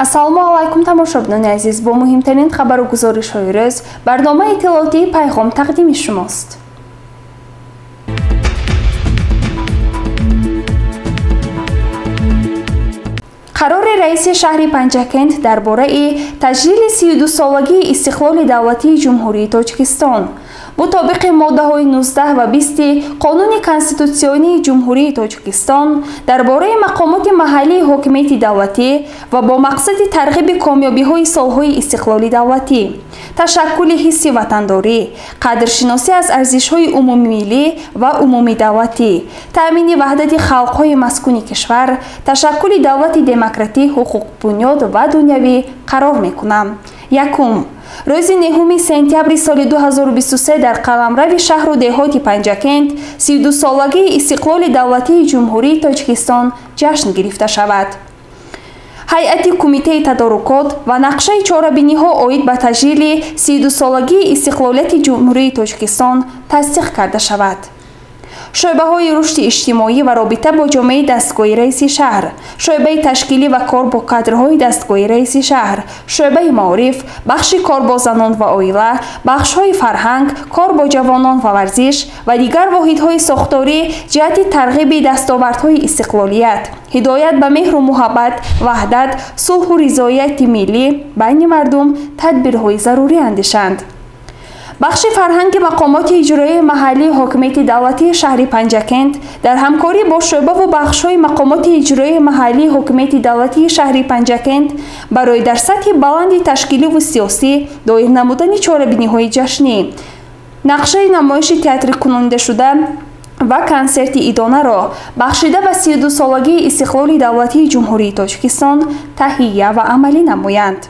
ассалому алайкум тамошобинони азиз, бо муҳимтарин хабару гузоришҳои рӯз барномаи иттилоотии пайғом тақдими шумост. қарори раиси шаҳри Панҷакент дар бораи таҷлили 32-солагии истиқлоли давлатии ҷумҳурии Тоҷикистон. мутобиқи моддаҳои 19 ва 20 қонуни конститутсионии ҷумҳурии Тоҷикистон дар бораи мақомоти маҳаллии ҳокимияти давлатӣ ва бо мақсади тарғиби комёбиҳои солҳои истиқлоли давлатӣ, ташаккули ҳисси ватандорӣ, қадршиносӣ аз арзишҳои умумимиллӣ ва умумидавлатӣ, таъмини ваҳдати халқҳои маскуни кишвар, ташаккули давлати демократӣ, ҳуқуқбунёд ва дунявӣ қарор мекунам. Якум, рӯзи 9 сентябри соли 2023 дар қаламрави шаҳру деҳоти Панҷакент 32-солагии истиқлоли давлатии ҷумҳурии Тоҷикистон ҷашн гирифта шавад. ҳайати кумитаи тадорукот ва нақшаи чорабиниҳо оид ба таҷлили 32-солагии истиқлолияти ҷумҳурии Тоҷикистон тасдиқ карда шавад. шӯъбаҳои рушди иҷтимоӣ ва робита бо ҷомеаи дастгоҳи раиси шаҳр, шӯъбаи ташкилӣ ва кор бо кадрҳои дастгоҳи раиси шаҳр, шӯъбаи маориф, бахши кор бо занон ва оила, бахшҳои фарҳанг, кор бо ҷавонон ва варзиш ва дигар воҳидҳои сохторӣ ҷиҳати тарғиби дастовардҳои истиқлолият, ҳидоят ба меҳру муҳаббат, ваҳдат, сулҳу ризояти миллӣ байни мардум тадбирҳои зарурӣ андешанд. бахши фарҳанги мақомоти иҷроии маҳаллии ҳокимияти давлатии шаҳри Панҷакент дар ҳамкорӣ бо шӯъбаву бахшҳои мақомоти иҷроии маҳаллии ҳокимияти давлатии шаҳри Панҷакент барои дар сатҳи баланди ташкиливу сиёсӣ доир намудани чорабиниҳои ҷашнӣ, нақшаи намоиши театри кунонидашуда ва консерти идонаро бахшида ба 32-солагии истиқлоли давлатии ҷумҳурии Тоҷикистон таҳия ва амалӣ намоянд.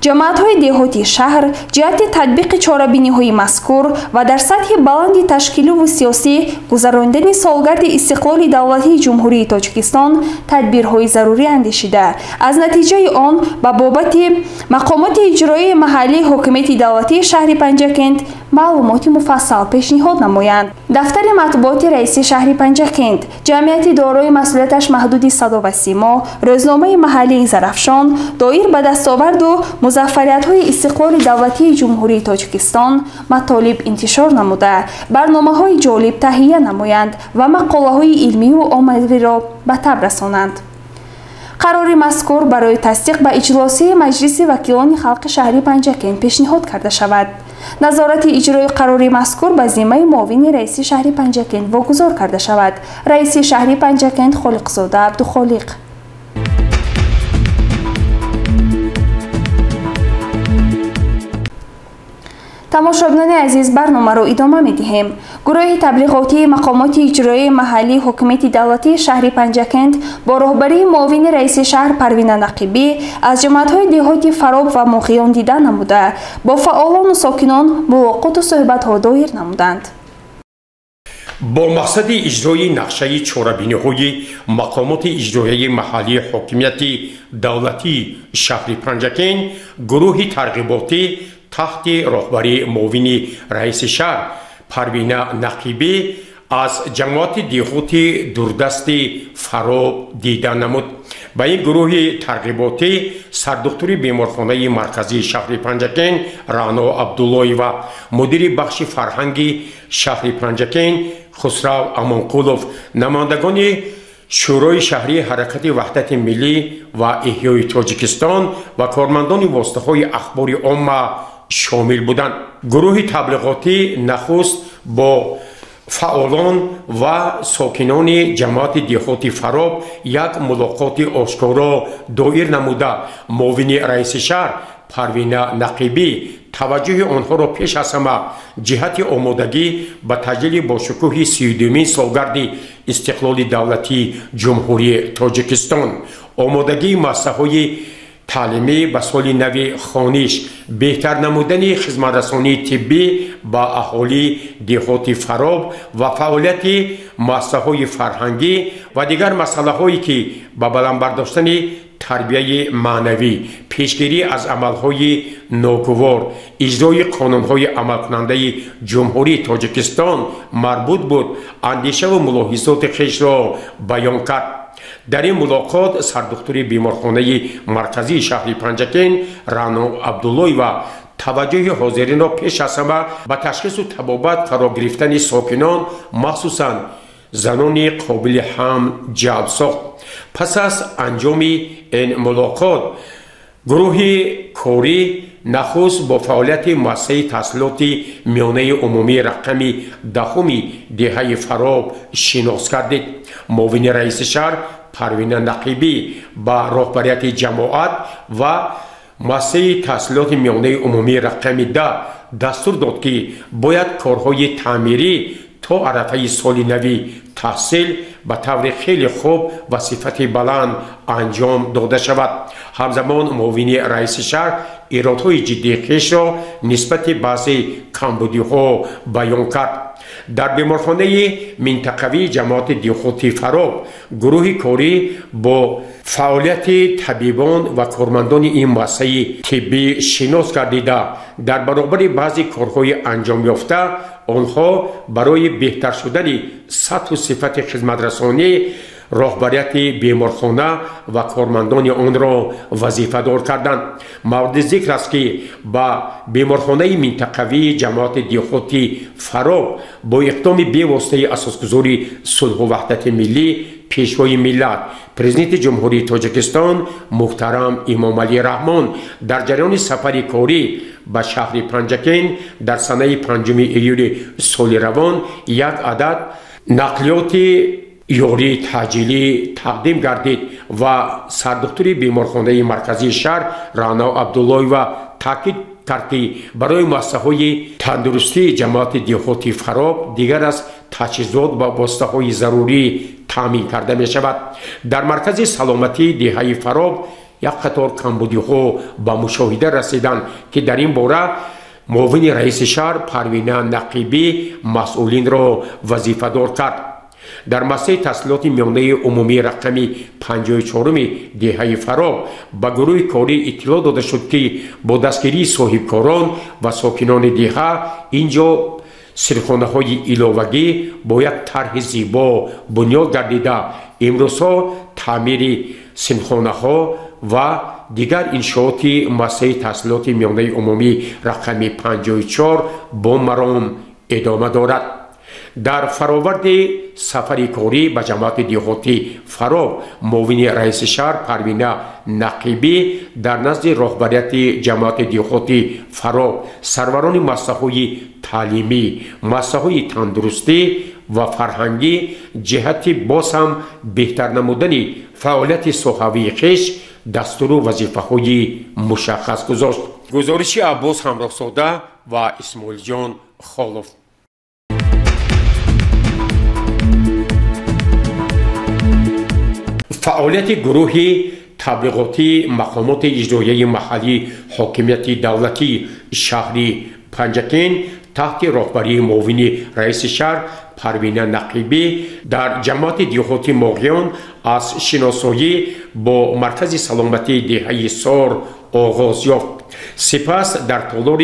ҷамоатҳои деҳотии шаҳр ҷиҳати татбиқи чорабиниҳои мазкур ва дар сатҳи баланди ташкиливу сиёсӣ гузарондани солгарди истиқлоли давлатии ҷумҳурии Тоҷикистон тадбирҳои зарурӣ андешида, аз натиҷаи он ба бобати мақомоти иҷроии маҳаллии ҳокимияти давлатии шаҳри Панҷакент маълумоти муфассал пешниҳод намоянд. дафтари матбуоти раиси шаҳри Панҷакент, ҷамъияти дорои масъулияташ маҳдуди садо ва симо, рӯзномаи маҳаллии Зарафшон доир ба дастоварду музаффариятҳои истиқлоли давлатии ҷумҳурии Тоҷикистон матолиб интишор намуда, барномаҳои ҷолиб таҳия намоянд ва мақолаҳои илмию оммавиро ба таб расонанд. қарори мазкур барои тасдиқ ба иҷлосии маҷлиси вакилони халқи шаҳри Панҷакент пешниҳод карда шавад. назорати иҷрои қарори мазкур ба зиммаи муовини раиси шаҳри Панҷакент вогузор карда шавад. раиси шаҳри Панҷакент Холиқзода Абдухолиқ. тамошобинони азиз, барномаро идома медиҳем. гурӯҳи таблиғотии мақомоти иҷроии маҳаллии ҳокимияти давлатии шаҳри Панҷакент бо роҳбарии муовини раиси шаҳр Парвина Нақибӣ аз ҷамоатҳои деҳоти Фароб ва Моғиён дидан намуда, бо фаъолону сокинон мулоқоту суҳбатҳо доир намуданд. бо мақсади иҷрои нақшаи чорабиниҳои мақомоти иҷроияи маҳаллии ҳокимияти давлатии шаҳри Панҷакент гурӯҳи тарғиботӣ таҳти роҳбарии муовини раиси шаҳр Парвина Нақибӣ аз ҷамоати деҳоти дурдасти Фароб дидан намуд. ба ин гурӯҳи тарғиботӣ сардухтури беморхонаи марказии шаҳри Панҷакент Раъно Абдуллоева, мудири бахши фарҳанги шаҳри Панҷакент Хусрав Амонқулов, намояндагони шӯрои шаҳрии ҳаракати ваҳдати миллӣ ва иҳёи Тоҷикистон ва кормандони воситаҳои ахбори омма шомил буданд. гурӯҳи таблиғотӣ нахуст бо фаъолон ва сокинони ҷамоати деҳоти Фароб як мулоқоти ошкоро доир намуда, муовини раиси шаҳр Парвина Нақибӣ таваҷҷӯҳи онҳоро пеш аз ҳама ҷиҳати омодагӣ ба таҷлили бошукӯҳи 32-мин солгарди истиқлоли давлатии ҷумҳурии Тоҷикистон, омодагии муассисаҳои таълимӣ ба соли нави хониш, беҳтар намудани хизматрасонии тиббӣ ба аҳолии деҳоти Фароб ва фаъолияти муассисаҳои фарҳангӣ ва дигар масъалаҳое ки ба баландбардоштани تربیه معنوی، پیشگیری از عملهای ناگوار، اجرای قانونهای عملکننده جمهوری تاجیکستان مربوط بود اندیشه و ملاحظات خویش را بیان کرد. در این ملاقات سردختور بیمارخانه مرکزی شهر پنجکین رانو عبداللهی و توجه حاضرین را پیش از همه به تشخیص و طبابت فرا گرفتن ساکنان مخصوصاً زنان قابل حمل جلب ساخت. پس از انجام این ملاقات گروه کاری نخست با فعالیت مؤسسه تحصیلات میانه عمومی رقم دهمی دهه فراب شناس گردید. معاون رئیس شهر پروین نقیبی با رهبریت جماعت و مؤسسه تحصیلات میانه عمومی رقم 10 دستور داد که باید کارهای تعمیری تا عرفه سال نوی تحصیل به طور خیلی خوب و صفت بلند انجام داده شود. همزمان معاون رئیس شهر ایرادهای جدی خویش را نسبت به بعضی کمبودی‌ها بیان کرد. در بیمارخانه منطقوی جماعت دیخوتی فراب گروه کاری با فعالیت طبیبان و کارمندان این مؤسسه طبی شناس گردیده در برابر بعضی کارهای انجام یافته آنها برای بهتر شدن سطح و صفت خدمت رسانی رهبریت بیمارخانه و کارمندان آن را وظیفه دار کردند. مورد ذکر است که با بیمارخانه منطقوی جماعت دیخوتی فراب با اقدام بی‌واسطه اساسگذاری صلح و وحدت ملی پیشوای ملت پرزیدنت جمهوری تاجیکستان محترم امام علی رحمان در جریان سفر کاری به شهر پنجکین در سنه 5 ایول سال روان یک عدد نقلیات یاری تاجیلی تقدیم گردید و سردختور بیمارخانه مرکزی شهر رانا عبداللهی و تاکید کرد که برای مؤسسه‌های تندرستی جماعت دیخوتی فراب دیگر از تجهیزات و واسطه‌های ضروری تامین کرده می شود. در مرکز سلامتی دهه فراب یک قطار کمبودی‌ها به مشاهده رسیدند که در این باره معاون رئیس شهر پروین نقیبی مسئولین را وظیفه دار کرد. در مسئله تحصیلات میانه عمومی رقم 54 دهه فراب به گروه کاری اطلاع داده شد که با دستگیری صاحبکاران و ساکنان دهه اینجا سرخانه های علاوگی با یک طرح زیبا بنیاد گردیده امروزها تعمیر سرخانه ها و دیگر انشاءات مسئله تحصیلات میانه عمومی رقم 54 با مرام ادامه دارد. در فراورد سفر کاری به جماعت دیخوتی فراب معاون رئیس شهر پروین نقیبی در نزد رهبریت جماعت دیخوتی فراب سروران مؤسسه‌های تعلیمی، مؤسسه‌های تندرستی و فرهنگی جهت باز هم بهتر نمودن فعالیت صحوی خویش دستور و وظیفه‌های مشخص گذاشت. گزارش عباس همراه‌زاده و اسماعیل جان خالف. فعالیت گروه تبلیغاتی مقامات اجرایی محلی حاکمیت دولتی شهری پنجکین تحت رهبری معاون رئیس شهر پروین نقیبی در جماعت دیخوتی ماغیان از شناسایی با مرکز سلامتی دهه سار آغاز یافت. سپس در تالار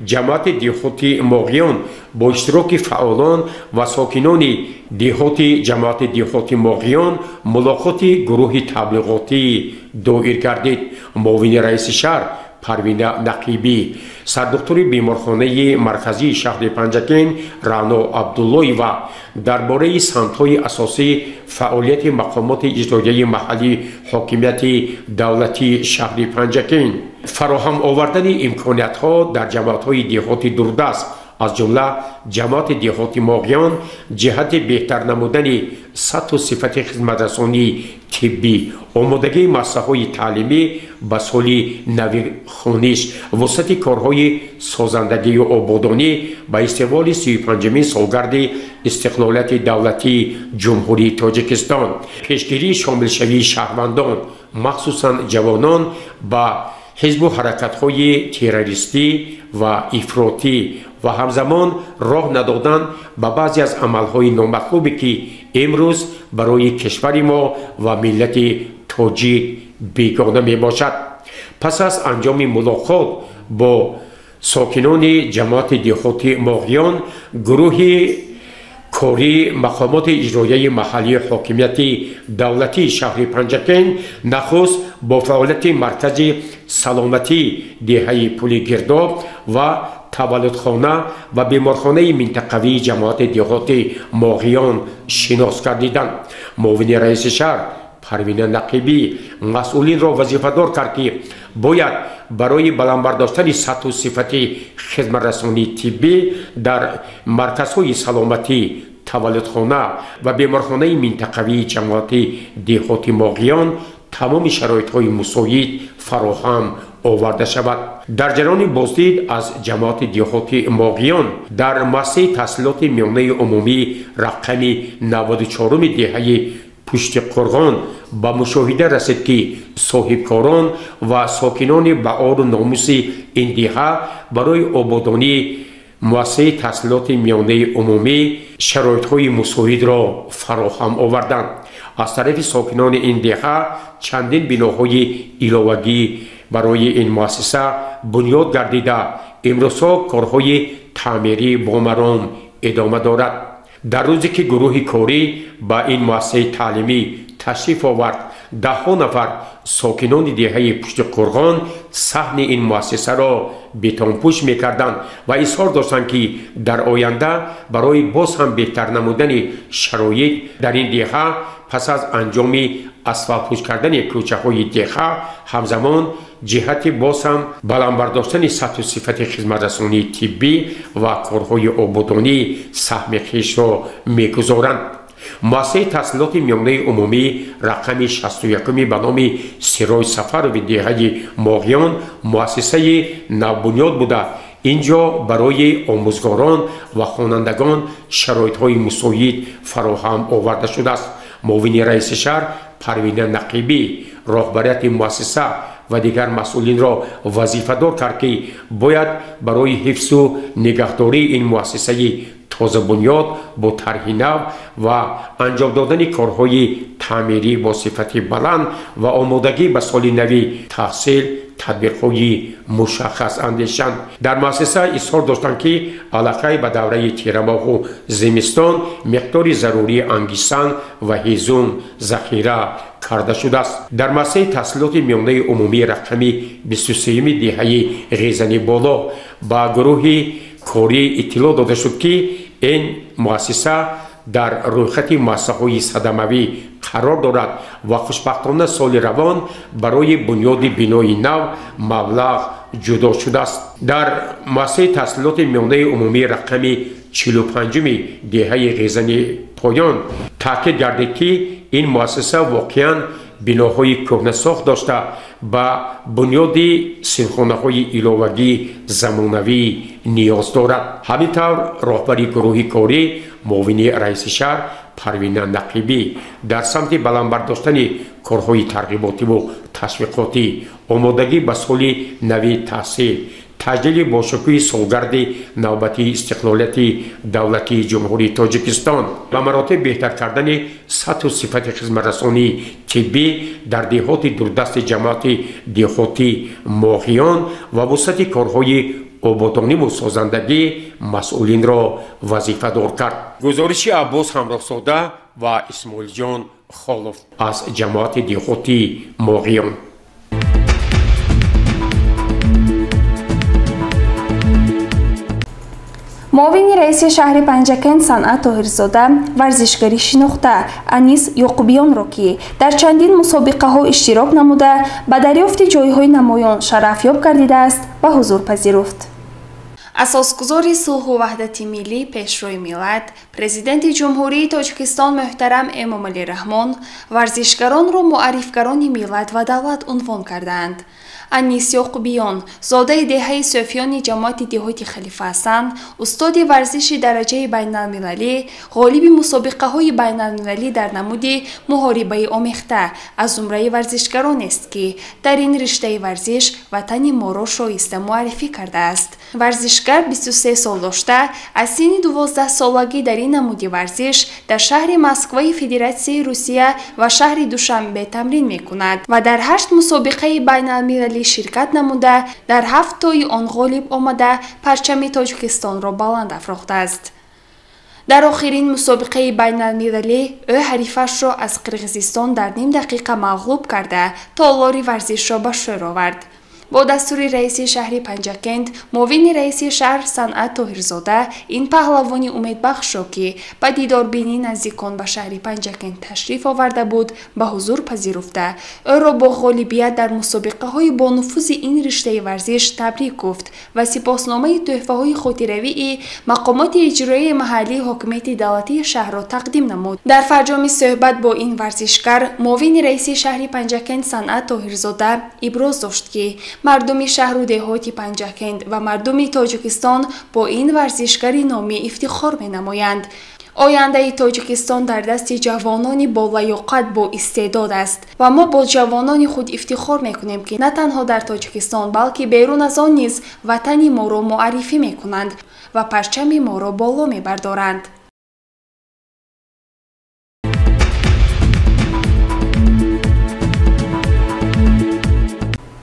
جماعت دیخوتی ماغیان با اشتراک فعالان و ساکنان دیخوتی جماعت دیخوتی ماغیان ملاقات گروه تبلیغاتی دایر گردید. معاون رئیس شهر پروین نقیبی، سردختور بیمارخانه مرکزی شهر پنجکین رانا عبداللهی و درباره سمت‌های اساسی فعالیت مقامات اجرایی محلی حاکمیت دولتی شهر پنجکین فراهم آوردن امکانیت‌ها در جماعت‌های دیخوتی دوردست از جمله جماعت دیخوتی ماغیان جهت بهتر نمودن سطح و صفت خدمترسانی طبی، آمادگی مؤسسه‌های تعلیمی به سال نوی خوانش، وسعت کارهای سازندگی و آبادانی به استقبال 35مین سالگرد استقلالیت دولتی جمهوری تاجیکستان، پیشگیری شامل شوی شهروندان مخصوصاً جوانان با حزب و حرکت‌های تروریستی و افراطی و همزمان راه ندادن به بعضی از عمل‌های نامطلوبی که امروز برای کشور ما و ملت تاجیک بیگانه می باشد. پس از انجام ملاقات با ساکنان جماعت دهاتی ماغیان، گروه کاری مقامات اجرایی محلی حاکمیت دولتی شهر پنجکن نخست با فعالیت مرکز سلامتی دهه پل گرداب و تولدخانه و بیمارخانه منطقوی جماعت دهاتی ماغیان شناس گردیدند. معاون رئیس شهر پروین نقیبی مسئولین را وظیفه‌دار کرد که باید برای بلندبرداشتن سطح و صفت خدمت رسانی طبی در مرکزهای سلامتی، تولدخانه و بیمارخانه منطقوی جماعت دهاتی ماغیان تمام شرایط‌های مساعد فراهم آورده شود. در جریان بازدید از جماعت دهاتی ماغیان در مؤسسه تحصیلات میانه عمومی رقم 94 دهه پشت قرغان با مشاهده رسید که صاحبکاران و ساکنان وقار و ناموس این دهه برای آبادانی مؤسسه تحصیلات میانه عمومی شرایط‌های مساعد را فراهم آوردند. از طرف ساکنان این دهه چندین بناهای علاوگی برای این مؤسسه بنیاد گردیده امروزها کارهای تعمیری با مرام ادامه دارد. در روزی که گروه کاری با این مؤسسه تعلیمی تشریف آورد، ده‌ها نفر ساکنان دهه پشت قرغان صحن این مؤسسه را بتانپوش می‌کردند و اصرار داشتند که در آینده برای باز هم بهتر نمودن شرایط در این دهه پس از انجام اسفالت‌پوش کردن کوچه‌های دهه همزمان جهت باز هم بلندبرداشتن سطح و صفت خدمت رسانی طبی و کارهای آبادانی سهم خویش را می‌گذارند. مؤسسه تحصیلات میانه عمومی رقم 61 به نام سرای سفر و دهه ماغیان مؤسسه نوبنیاد بوده. اینجا برای آموزگاران و خوانندگان شرایط‌های مساعد فراهم آورده شده است. معاون رئیس شهر پروین نقیبی راهبریت مؤسسه و دیگر مسئولین را وظیفه‌دار کرد که باید برای حفظ و نگهداری این مؤسسه تازه بنیاد با طرح نو و انجام دادن کارهای تعمیری با صفت بلند و آمادگی به سال نوی تحصیل تدبیرهای مشخص اندیشند. در مؤسسه اصرار داشتند که علاقه به دوره تیرماه و زمستان مقدار ضروری انگیسان و هیزم ذخیره کرده شده است. در مؤسسه تحصیلات میانه عمومی رقم 23 دهه غیزنی بالا با گروه کاری اطلاع داده شد که این مؤسسه در رویخط مؤسسه‌های صدموی قرار دارد و خوشبختانه سال روان برای بنیاد بنای نو مبلغ جدا شده است. در مؤسسه تحصیلات میانه عمومی رقم 45 دهه غیزنی پایان تاکید گردید که این مؤسسه واقعاً بناهای کهنه ساخت داشته با بنیاد سینخانه‌های علاوگی زمانوی نیاز دارد. همینطور راهبری گروه کاری معاون رئیس شهر پروین نقیبی در سمت بلندبرداشتن کارهای ترغیباتی و تشویقاتی، آمادگی به سال نوی تحصیل، تجلیل باشکوه سالگرد نوبتی استقلالیت دولتی جمهوری تاجیکستان و مراتب بهتر کردن سطح و صفت خدمت رسانی طبی در دهات دوردست جماعت دهاتی ماغیان و وسط کارهای آبادانی و سازندگی مسئولین را وظیفه دار کرد. گزارش عباس همراه‌زاده و اسماعیل جان خالف از جماعت دهاتی ماغیان. معاون رئیس شهر پنجکن صنعت طاهرزاده ورزشکاری شناخته انیس یعقوبیان را که در چندین مسابقه ها اشتراک نموده به دریافت جایهای نمایان شرفیاب گردیده است و حضور پذیرفت. اساسگزار صلح و وحدت ملی پیشروی ملت پرزیدنت جمهوری تاجیکستان محترم امامعلی رحمان ورزشکاران را معرفگران ملت و دولت عنوان کردند. انیس یعقوبیان زاده دهه صوفیان جماعت دهاتی خلیفه حسن، استاد ورزش درجه بین المللی، غالب مسابقه های بین المللی در نمود محاربه آمیخته از زمره ورزشکاران است که در این رشته ورزش وطن ما را شایسته معرفی کرده است. ورزشکار ورزشگر 23 سال داشته از سن 12 سالگی در این نمودی ورزش در شهر مسکو فدراسیون روسیه و شهر دوشنبه تمرین میکند و در 8 مسابقه بین المللی شرکت نموده در 7 تای آن غالب آمده پرچم تاجیکستان را بلند افراخته است. در آخرین مسابقه بین المللی او حریفش را از قرقیزستان در نیم دقیقه مغلوب کرده تالار ورزش را به شور آورد. با دستور رئیس شهر پنجکند، معاون رئیس شهر صنعت طاهرزاده این پهلوانی امیدبخش را که به دیداربینی نزدیکان به شهر پنجکند تشریف آورده بود به حضور پذیرفته او را با غالبیت در مسابقه های با نفوذ این رشته ورزش تبریک گفت و سپاسنامه تحفه های خاطره‌ای مقامات اجرایی محلی حاکمیت دولتی شهر را تقدیم نمود. در فرجام صحبت با این ورزشگر، معاون رئیس شهر پنجکند صنعت طاهرزاده ابراز داشت که مردم شهر و دهات پنجکند و مردم تاجیکستان با این ورزشگر نامی افتخار می نمایند. آینده تاجیکستان در دست جوانانی با لیاقت با استعداد است و ما با جوانان خود افتخار میکنیم که نه تنها در تاجیکستان بلکه بیرون از آن نیز وطن ما را معرفی میکنند و پرچم ما را بالا میبردارند.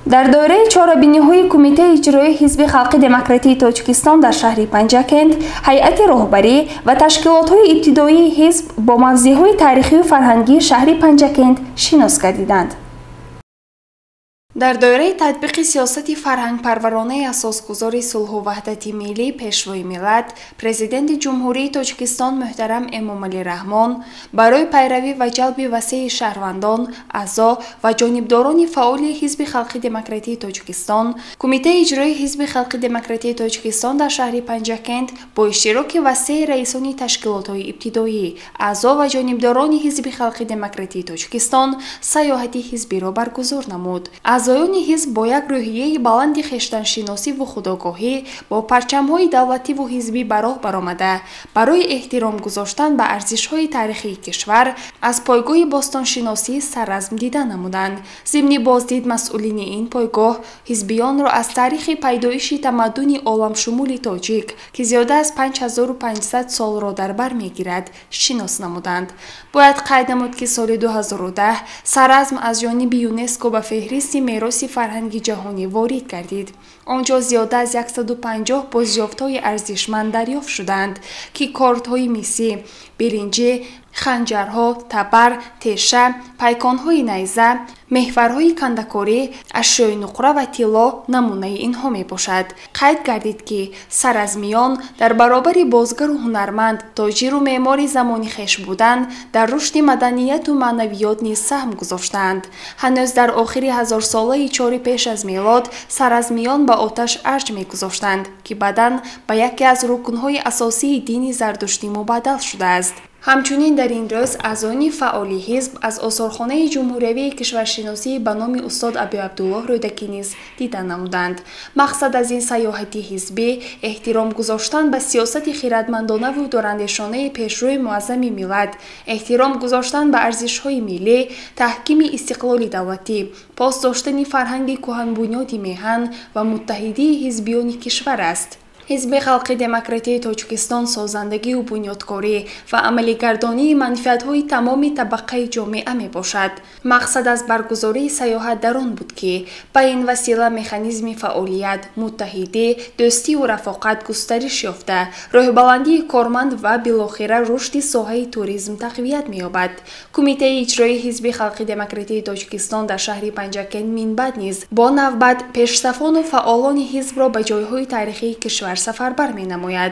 در دوره چهاربینی‌های کمیته اجرایی حزب خلق دموکراتی تاجیکستان در شهر پنجکند، هیئت راهبری و تشکیلات‌های ابتدایی حزب با موضوعهای تاریخی و فرهنگی شهر پنجکند شناس گردیدند. در دوره تطبیق سیاست فرهنگ پرورانه اساسگذار صلح و وحدت ملی پیشروی ملت، پرزیدنت جمهوری تاجیکستان محترم امامعلی رحمان برای پیروی و جلب وسیع شهروندان، اعضا و جانبداران فعال حزب خلق دموکراتی تاجیکستان، کمیته اجرایی حزب خلق دموکراتی تاجیکستان در شهر پنجکند با اشتراک وسیع رئیسان تشکیلات‌های ابتدایی، اعضا و جانبداران حزب خلق دموکراتی تاجیکستان سیاحت حزبی را برگزار نمود. اعضایان حزب با یک روحیه بلند خویشتن‌شناسی و خودآگاهی با پرچم‌های دولتی و حزبی به راه برآمده برای احترام گذاشتن به ارزش‌های تاریخی کشور از پایگاه باستانشناسی سررزم دیده نمودند. ضمن بازدید مسئولین این پایگاه حزبیان را از تاریخ پیدایش تمدن عالم شمول تاجیک که زیاده از 5500 سال را در بر می‌گیرد شناس نمودند. باید قید نمود که سال 2010 سررزم از جانب یونسکو به فهرست میراث فرهنگی جهانی وارد گردید. آنجا زیاده از 150 بازیافت‌های ارزشمند دریافت شدند که کارت‌های مسی، برنجی، خنجرها، تبر، تیشه، پیکان‌های نیزه، محورهای کندکاری، اشیای نقره و طلا نمونه اینها می باشد. قید گردید که سررزمیان در برابر بازیگر و هنرمند، تاجر و معمار زمانی خویش بودند در رشد مدنیت و معنویات نیز سهم گذاشتند. هنوز در آخر 1000 ساله 4 پیش از میلاد سررزمیان به آتش ارج می‌گذاشتند که بعداً به یکی از رکن‌های اساسی دین زردشتی مبدل شده است. همچنین در این روز اعضایان فعال حزب از آثارخانه جمهوری کشورشناسی به نام استاد ابی عبدالله رودکی نیز دیده نمودند. مقصد از این سیاحت حزبی احترام گذاشتن به سیاست خردمندانه و دورندشانه پیشرو معظم ملت، احترام گذاشتن به ارزش‌های ملی، تحکیم استقلال دولتی، پاس داشتن فرهنگ کهن بنیاد میهن و متحدی حزبیان کشور است. حزب خلق دموکراتی تاجیکستان سازندگی و بنیادکاری و عملی‌گردانی منفعت‌های تمام طبقه جامعه میباشد. مقصد از برگزاری سیاحت در آن بود که به این وسیله مکانیزم فعالیت، متحدی، دوستی و رفاقت گسترش یافته، راه بلندی کارمند و بالاخره رشد ساحه توریسم تقویت می‌یابد. کمیته اجرایی حزب خلق دموکراتی تاجیکستان در شهر پنجکند من بعد نیز با نوبت پیشروان و فعالان حزب را به جای‌های تاریخی کشور سفربر می نماید.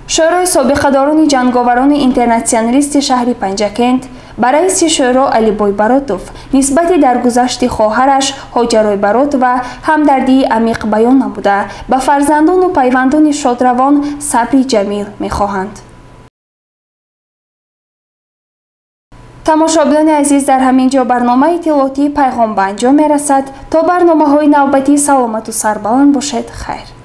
شورای سابقه‌داران جنگاوران اینترناسیونالیست شهر پنجکند به رئیس شورا علی بویباراتوف نسبت درگذشت خواهرش هاجر بارات و همدردی عمیق بیان نموده به فرزندان و پیوندان شادروان صبری جمیل می‌خواهند. تماشاگران عزیز، در همین جا برنامه اطلاعاتی پیغام به انجام می‌رسد. تا برنامه‌های نوبتی سلامت و سربلند باشد. خیر.